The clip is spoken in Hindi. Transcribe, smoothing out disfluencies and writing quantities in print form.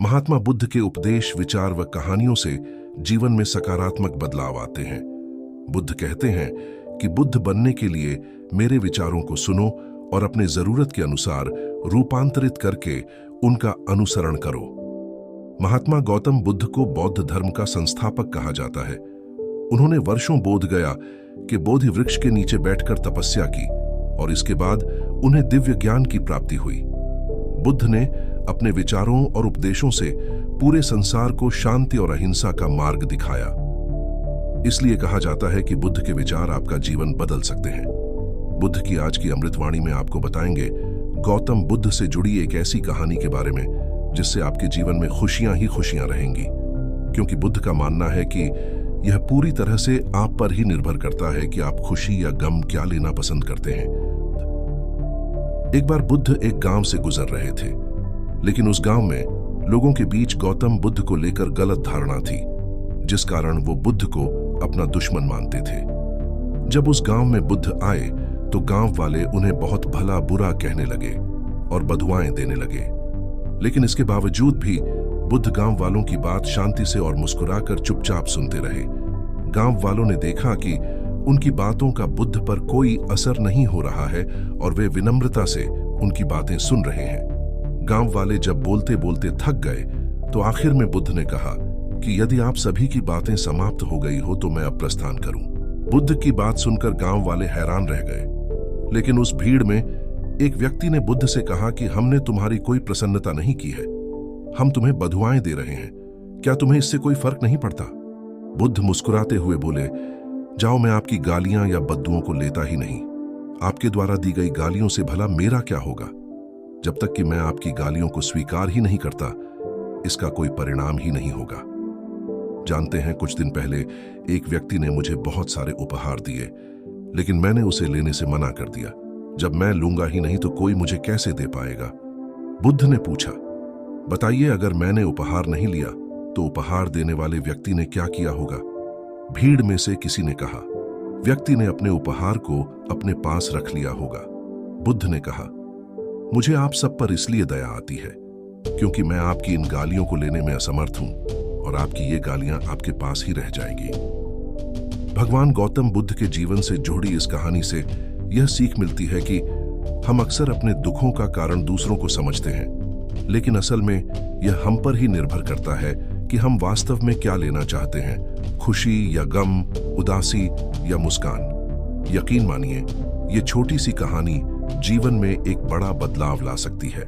महात्मा बुद्ध के उपदेश, विचार व कहानियों से जीवन में सकारात्मक बदलाव आते हैं। बुद्ध कहते हैं कि बुद्ध बनने के लिए मेरे विचारों को सुनो और अपने जरूरत के अनुसार रूपांतरित करके उनका अनुसरण करो। महात्मा गौतम बुद्ध को बौद्ध धर्म का संस्थापक कहा जाता है। उन्होंने वर्षों बोध गया कि बोधि वृक्ष के नीचे बैठकर तपस्या की और इसके बाद उन्हें दिव्य ज्ञान की प्राप्ति हुई। बुद्ध ने अपने विचारों और उपदेशों से पूरे संसार को शांति और अहिंसा का मार्ग दिखाया। इसलिए कहा जाता है कि बुद्ध के विचार आपका जीवन बदल सकते हैं। बुद्ध की आज की अमृतवाणी में आपको बताएंगे गौतम बुद्ध से जुड़ी एक ऐसी कहानी के बारे में जिससे आपके जीवन में खुशियां ही खुशियां रहेंगी, क्योंकि बुद्ध का मानना है कि यह पूरी तरह से आप पर ही निर्भर करता है कि आप खुशी या गम क्या लेना पसंद करते हैं। एक बार बुद्ध एक गांव से गुजर रहे थे, लेकिन उस गांव में लोगों के बीच गौतम बुद्ध को लेकर गलत धारणा थी, जिस कारण वो बुद्ध को अपना दुश्मन मानते थे। जब उस गांव में बुद्ध आए तो गांव वाले उन्हें बहुत भला बुरा कहने लगे और बदुआएं देने लगे, लेकिन इसके बावजूद भी बुद्ध गांव वालों की बात शांति से और मुस्कुराकर चुपचाप सुनते रहे। गांव वालों ने देखा कि उनकी बातों का बुद्ध पर कोई असर नहीं हो रहा है और वे विनम्रता से उनकी बातें सुन रहे हैं। गांव वाले जब बोलते बोलते थक गए तो आखिर में बुद्ध ने कहा कि यदि आप सभी की बातें समाप्त हो गई हो तो मैं अब प्रस्थान करूं। बुद्ध की बात सुनकर गांव वाले हैरान रह गए, लेकिन उस भीड़ में एक व्यक्ति ने बुद्ध से कहा कि हमने तुम्हारी कोई प्रसन्नता नहीं की है, हम तुम्हें बधुआएं दे रहे हैं, क्या तुम्हें इससे कोई फर्क नहीं पड़ता? बुद्ध मुस्कुराते हुए बोले, जाओ, मैं आपकी गालियां या बद्दुओं को लेता ही नहीं। आपके द्वारा दी गई गालियों से भला मेरा क्या होगा? जब तक कि मैं आपकी गालियों को स्वीकार ही नहीं करता, इसका कोई परिणाम ही नहीं होगा। जानते हैं, कुछ दिन पहले एक व्यक्ति ने मुझे बहुत सारे उपहार दिए, लेकिन मैंने उसे लेने से मना कर दिया। जब मैं लूंगा ही नहीं तो कोई मुझे कैसे दे पाएगा? बुद्ध ने पूछा, बताइए, अगर मैंने उपहार नहीं लिया तो उपहार देने वाले व्यक्ति ने क्या किया होगा? भीड़ में से किसी ने कहा, व्यक्ति ने अपने उपहार को अपने पास रख लिया होगा। बुद्ध ने कहा, मुझे आप सब पर इसलिए दया आती है क्योंकि मैं आपकी इन गालियों को लेने में असमर्थ हूं और आपकी ये गालियां आपके पास ही रह जाएंगी। भगवान गौतम बुद्ध के जीवन से जुड़ी इस कहानी से यह सीख मिलती है कि हम अक्सर अपने दुखों का कारण दूसरों को समझते हैं, लेकिन असल में यह हम पर ही निर्भर करता है कि हम वास्तव में क्या लेना चाहते हैं, खुशी या गम, उदासी या मुस्कान। यकीन मानिए, ये छोटी सी कहानी जीवन में एक बड़ा बदलाव ला सकती है।